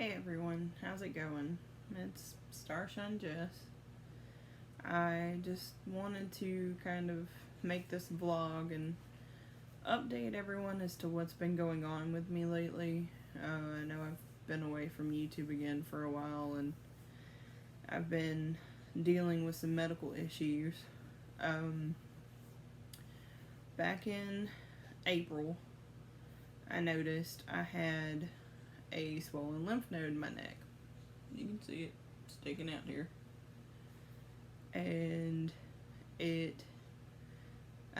Hey everyone, how's it going? It's Starshine Jess. I just wanted to kind of make this vlog and update everyone as to what's been going on with me lately. I know I've been away from YouTube again for a while and I've been dealing with some medical issues. Back in April, I noticed I had a swollen lymph node in my neck. You can see it sticking out here. And I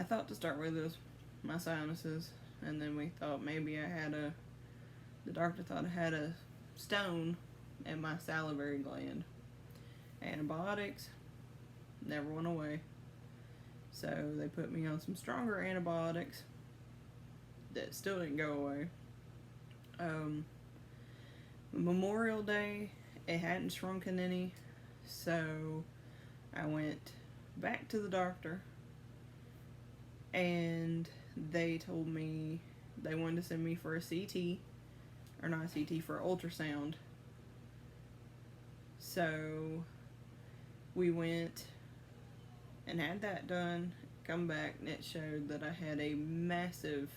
thought to start with it was my sinuses, and then we thought maybe the doctor thought I had a stone in my salivary gland. Antibiotics never went away. So they put me on some stronger antibiotics that still didn't go away. Memorial Day, it hadn't shrunken any, so I went back to the doctor and they told me they wanted to send me for a CT, or not a CT, for ultrasound. So we went and had that done, come back, and it showed that I had a massive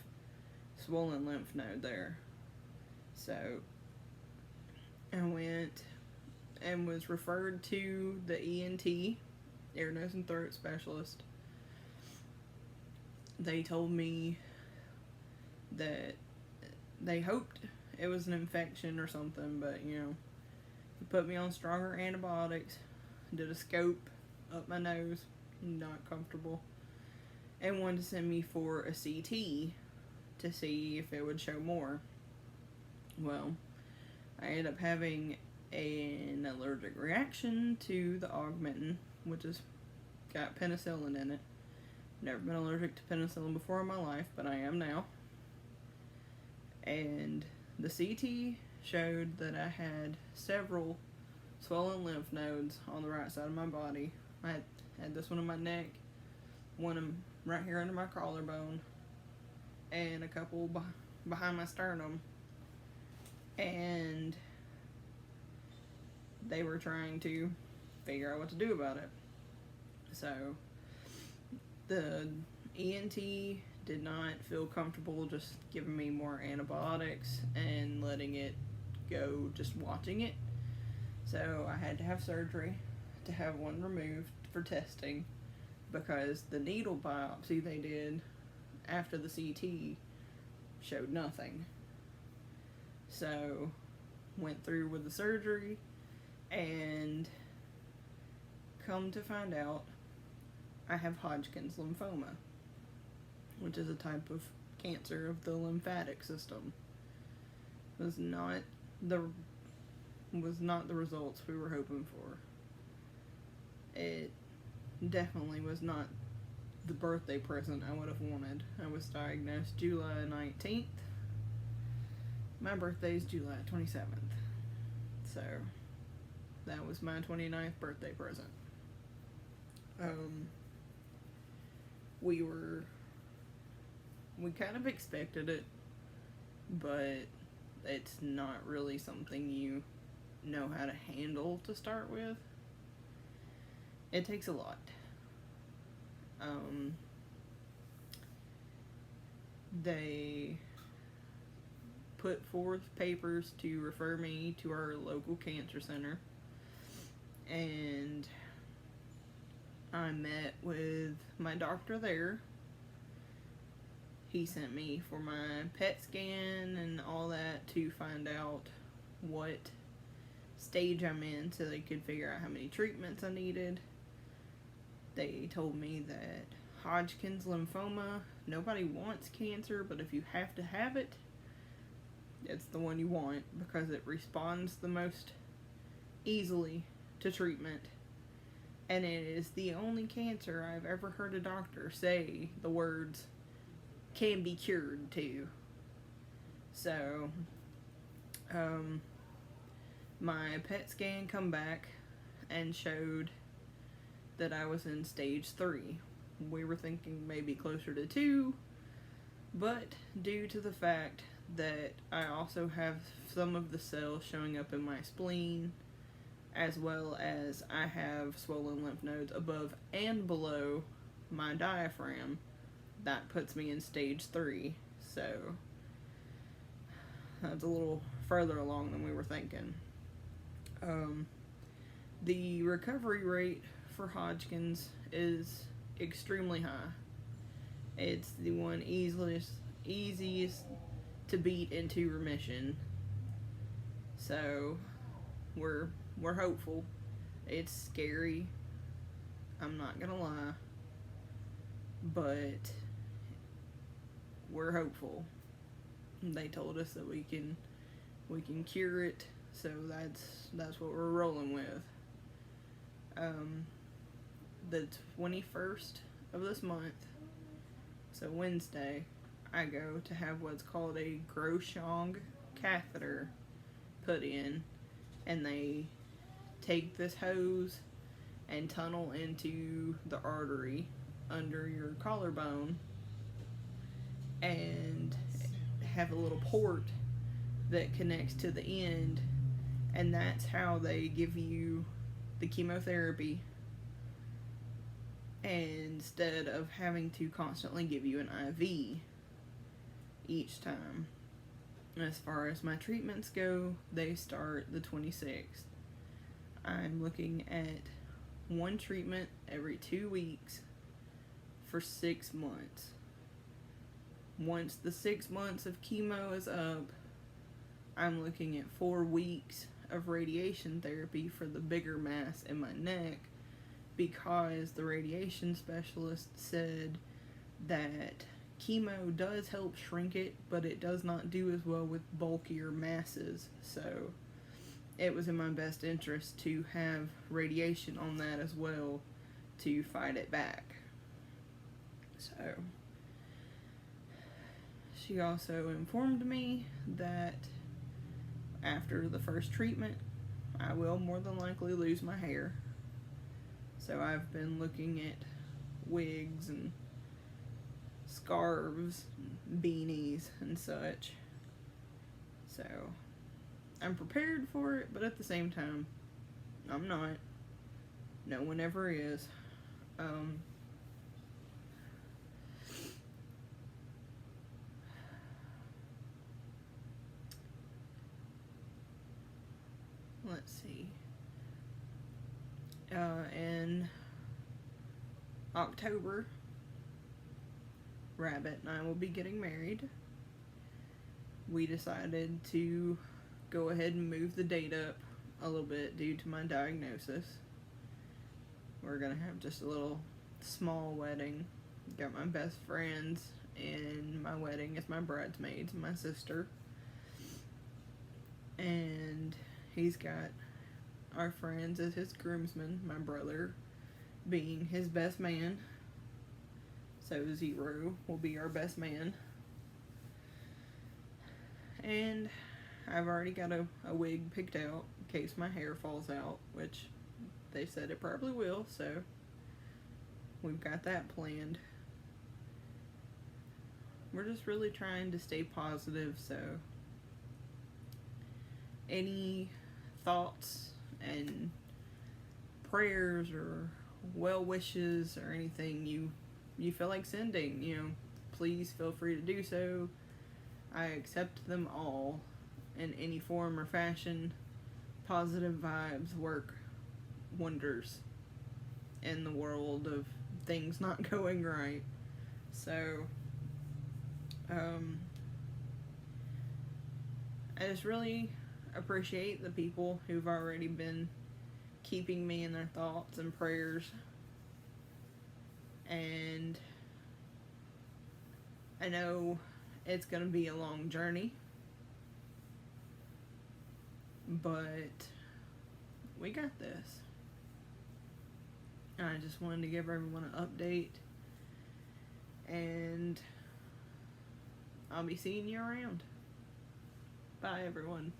swollen lymph node there. So I went and was referred to the ENT, ear, nose, and throat specialist. They told me that they hoped it was an infection or something, but they put me on stronger antibiotics, did a scope up my nose, not comfortable, and wanted to send me for a CT to see if it would show more. Well, I ended up having an allergic reaction to the Augmentin, which has got penicillin in it. Never been allergic to penicillin before in my life, but I am now. And the CT showed that I had several swollen lymph nodes on the right side of my body. I had this one in my neck, one right here under my collarbone, and a couple behind my sternum. And they were trying to figure out what to do about it. So the ENT did not feel comfortable just giving me more antibiotics and letting it go, just watching it. So I had to have surgery to have one removed for testing, because the needle biopsy they did after the CT showed nothing. So went through with the surgery, and come to find out I have Hodgkin's lymphoma, which is a type of cancer of the lymphatic system. Was not the results we were hoping for. It definitely was not the birthday present I would have wanted. I was diagnosed July 19th. My birthday is July 27th. So that was my 29th birthday present. We kind of expected it, but it's not really something you know how to handle to start with. It takes a lot. They put forth papers to refer me to our local cancer center, and I met with my doctor there. He sent me for my PET scan and all that to find out what stage I'm in so they could figure out how many treatments I needed. They told me that Hodgkin's lymphoma, nobody wants cancer, but if you have to have it, it's the one you want because it responds the most easily to treatment. And it is the only cancer I've ever heard a doctor say the words "can be cured" to. So, my PET scan come back and showed that I was in stage 3. We were thinking maybe closer to 2, but due to the fact that I also have some of the cells showing up in my spleen, as well as I have swollen lymph nodes above and below my diaphragm. That puts me in stage 3, so that's a little further along than we were thinking. The recovery rate for Hodgkin's is extremely high. It's the one easiest to beat into remission. So we're hopeful. It's scary, I'm not gonna lie, but we're hopeful. They told us that we can cure it, so that's what we're rolling with. The 21st of this month, so Wednesday, I go to have what's called a Groshong catheter put in, and they take this hose and tunnel into the artery under your collarbone and have a little port that connects to the end, and that's how they give you the chemotherapy instead of having to constantly give you an IV each time. As far as my treatments go, they start the 26th. I'm looking at one treatment every 2 weeks for 6 months. Once the 6 months of chemo is up, I'm looking at 4 weeks of radiation therapy for the bigger mass in my neck, because the radiation specialist said that chemo does help shrink it, but it does not do as well with bulkier masses. So it was in my best interest to have radiation on that as well to fight it back. So she also informed me that after the first treatment, I will more than likely lose my hair. So I've been looking at wigs and scarves, beanies, and such. So I'm prepared for it, but at the same time, I'm not. No one ever is. Let's see. In October, Rabbit and I will be getting married. We decided to go ahead and move the date up a little bit due to my diagnosis. We're gonna have just a little small wedding. Got my best friends in my wedding as my bridesmaids, my sister. And he's got our friends as his groomsmen, my brother being his best man. So Zero will be our best man. And I've already got a wig picked out in case my hair falls out, which they said it probably will, so we've got that planned. We're just really trying to stay positive, so any thoughts and prayers or well wishes or anything you feel like sending, please feel free to do so. I accept them all in any form or fashion. Positive vibes work wonders in the world of things not going right. So I just really appreciate the people who've already been keeping me in their thoughts and prayers, and I know it's gonna be a long journey, but we got this. I just wanted to give everyone an update, and I'll be seeing you around. Bye, everyone.